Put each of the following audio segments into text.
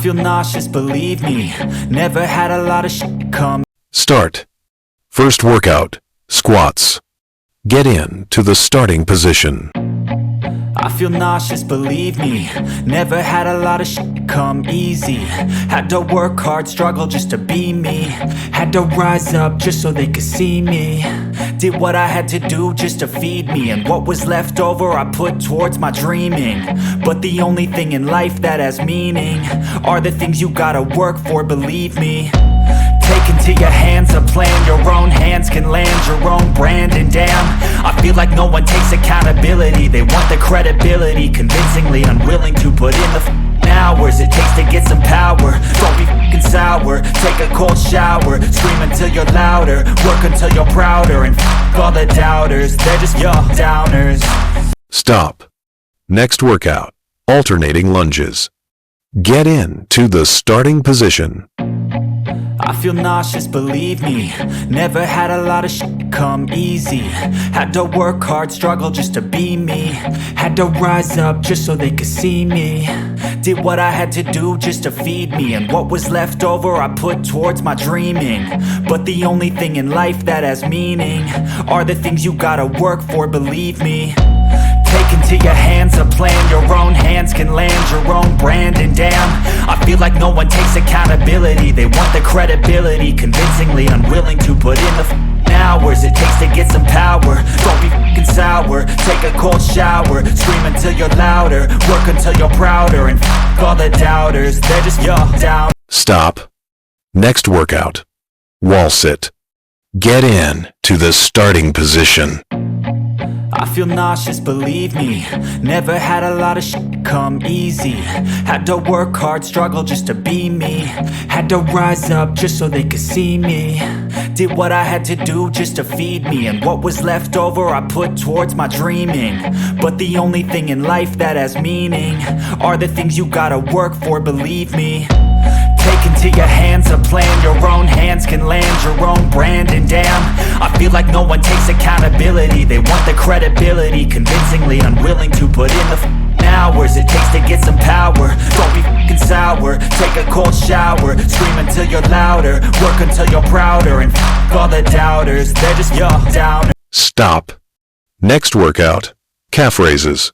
feel nauseous, believe me. Never had a lot of shit come. Start. First workout, squats. Get in to the starting position. I feel nauseous, believe me. Never had a lot of shit come easy. Had to work hard, struggle just to be me. Had to rise up just so they could see me. Did what I had to do just to feed me, and what was left over I put towards my dreaming. But the only thing in life that has meaning are the things you gotta work for, believe me. Take into your hands a plan, your own hands can land your own brand. And damn, I feel like no one takes accountability. They want the credibility, convincingly unwilling to put in the hours it takes to get some power. Don't be f***ing sour, take a cold shower. Scream until you're louder, work until you're prouder. And f*** all the doubters, they're just your downers. Stop. Next workout, alternating lunges. Get in to the starting position. I feel nauseous, believe me. Never had a lot of shit come easy. Had to work hard, struggle just to be me. Had to rise up just so they could see me. Did what I had to do just to feed me, and what was left over I put towards my dreaming. But the only thing in life that has meaning are the things you gotta work for, believe me. Take into your hands a plan, your own hands can land your own brand. And damn, I feel like no one takes accountability. They want the credibility, convincingly unwilling to put in the hours it takes to get some power. Don't be f***ing sour, take a cold shower. Scream until you're louder, work until you're prouder. And f*** all the doubters, they're just your down. Stop. Next workout, wall sit. Get in to the starting position. I feel nauseous, believe me. Never had a lot of shit come easy. Had to work hard, struggle just to be me. Had to rise up just so they could see me. Did what I had to do just to feed me, and what was left over I put towards my dreaming. But the only thing in life that has meaning are the things you gotta work for, believe me. Take into your hands a plan, your own hands can land your own brand. And damn, I feel like no one takes accountability. They want the credibility, convincingly unwilling to put in the hours it takes to get some power. Don't be f***ing sour, take a cold shower. Scream until you're louder, work until you're prouder. And f*** all the doubters, they're just your downers. Stop. Next workout, calf raises.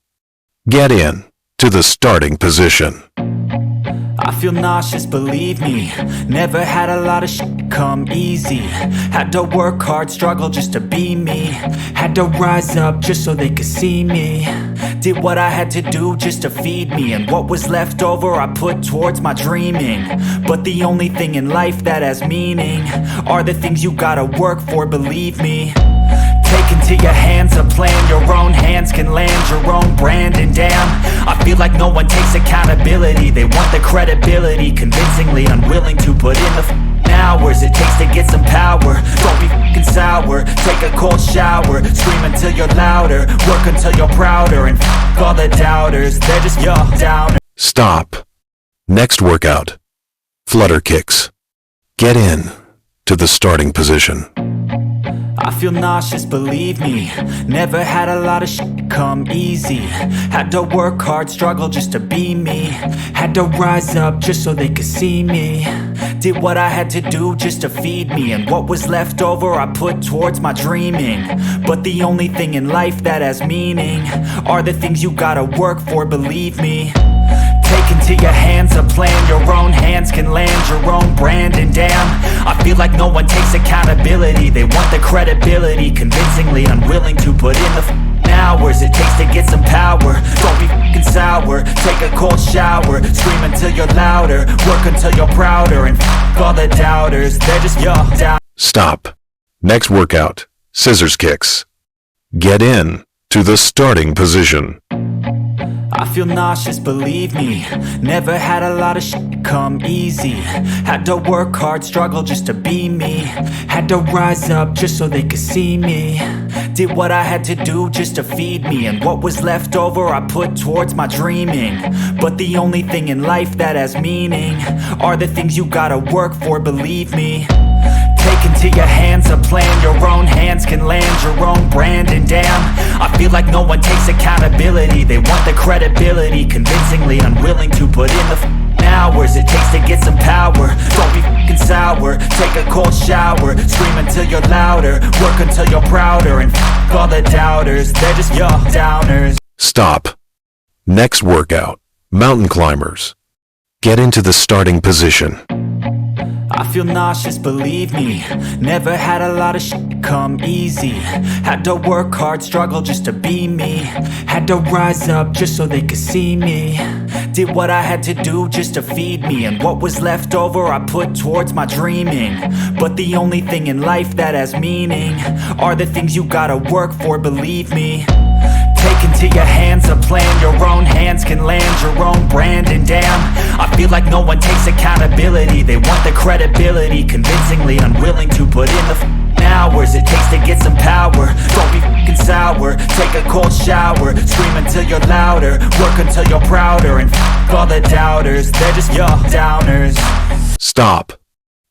Get in to the starting position. I feel nauseous, believe me. Never had a lot of shit come easy. Had to work hard, struggle just to be me. Had to rise up just so they could see me. Did what I had to do just to feed me, and what was left over I put towards my dreaming. But the only thing in life that has meaning are the things you gotta work for, believe me. Take into your hands a plan, your own hands can land your own brand. And damn, I feel like no one takes accountability. They want the credibility, convincingly unwilling to put in the hours it takes to get some power. Don't be f***ing sour, take a cold shower. Scream until you're louder, work until you're prouder. And f*** all the doubters, they're just your downers. Stop. Next workout, flutter kicks. Get in to the starting position. I feel nauseous, believe me. Never had a lot of shit come easy. Had to work hard, struggle just to be me. Had to rise up just so they could see me. Did what I had to do just to feed me, and what was left over I put towards my dreaming. But the only thing in life that has meaning are the things you gotta work for, believe me. Take into your hands a plan, your own hands can land your own brand. And damn, I feel like no one takes accountability. They want the credibility, convincingly unwilling to put in the hours it takes to get some power. Don't be f***ing sour, take a cold shower. Scream until you're louder, work until you're prouder. And f*** all the doubters, they're just your down. Stop. Next workout, scissors kicks. Get in to the starting position. I feel nauseous, believe me. Never had a lot of shit come easy. Had to work hard, struggle just to be me. Had to rise up just so they could see me. Did what I had to do just to feed me, and what was left over I put towards my dreaming. But the only thing in life that has meaning are the things you gotta work for, believe me. Take into your hands a plan, your own hands can land your own brand. And damn, I feel like no one takes accountability. They want the credibility, convincingly unwilling to put in the hours it takes to get some power. Don't be f***ing sour, take a cold shower. Scream until you're louder, work until you're prouder. And f*** all the doubters, they're just your downers. Stop. Next workout, mountain climbers. Get into the starting position. I feel nauseous, believe me. Never had a lot of shit come easy. Had to work hard, struggle just to be me. Had to rise up just so they could see me. Did what I had to do just to feed me. And what was left over I put towards my dreaming. But the only thing in life that has meaning are the things you gotta work for, believe me. Take into your hands a plan, your own hands can land your own brand. And damn, I feel like no one takes accountability. They want the credibility, convincingly unwilling to put in the hours it takes to get some power. Don't be f***ing sour, take a cold shower. Scream until you're louder, work until you're prouder. And f*** all the doubters, they're just your downers. Stop.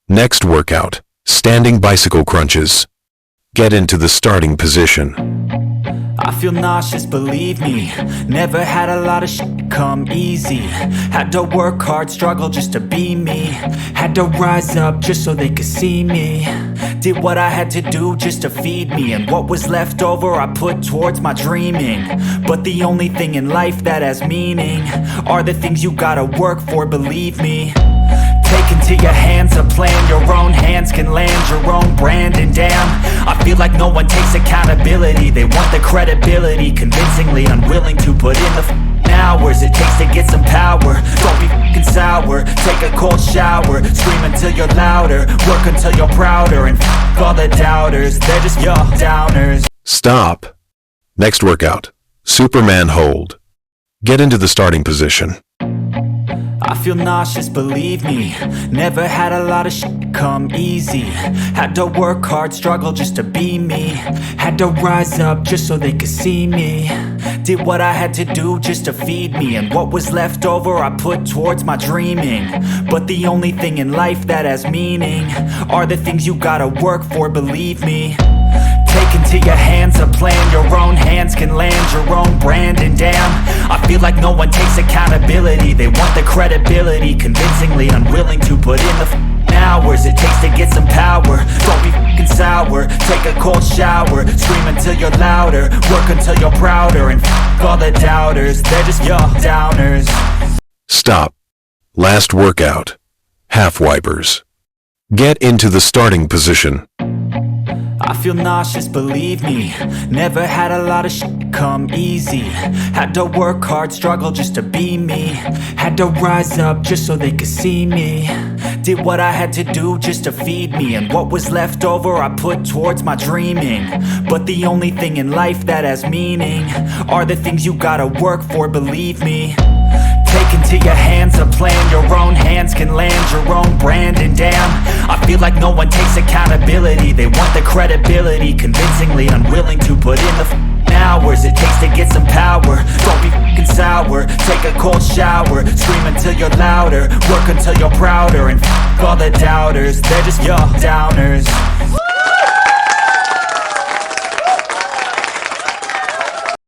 Next workout, standing bicycle crunches. Get into the starting position. I feel nauseous, believe me. Never had a lot of shit come easy. Had to work hard, struggle just to be me. Had to rise up just so they could see me. Did what I had to do just to feed me. And what was left over I put towards my dreaming. But the only thing in life that has meaning are the things you gotta work for, believe me. Take into your hands a plan, your own hands can land your own brand. And damn, I feel like no one takes accountability. They want the credibility, convincingly unwilling to put in the hours it takes to get some power. Don't be f***ing sour, take a cold shower. Scream until you're louder, work until you're prouder. And f*** all the doubters, they're just your downers. Stop. Next workout, Superman hold. Get into the starting position. I feel nauseous, believe me. Never had a lot of shit come easy. Had to work hard, struggle just to be me. Had to rise up just so they could see me. Did what I had to do just to feed me. And what was left over I put towards my dreaming. But the only thing in life that has meaning are the things you gotta work for, believe me. Take into your hands a plan, your own hands can land your own brand. And damn, I feel like no one takes accountability. They want the credibility, convincingly unwilling to put in the hours it takes to get some power. Don't be f***ing sour, take a cold shower. Scream until you're louder, work until you're prouder. And f*** all the doubters, they're just your downers. Stop. Last workout, half wipers. Get into the starting position. I feel nauseous, believe me. Never had a lot of shit come easy. Had to work hard, struggle just to be me. Had to rise up just so they could see me. Did what I had to do just to feed me. And what was left over I put towards my dreaming. But the only thing in life that has meaning are the things you gotta work for, believe me. Take into your hands a plan, your own hands can land your own brand. And damn, I feel like no one takes accountability. They want the credibility, convincingly unwilling to put in the hours it takes to get some power. Don't be f***ing sour, take a cold shower. Scream until you're louder, work until you're prouder. And f*** all the doubters, they're just your downers.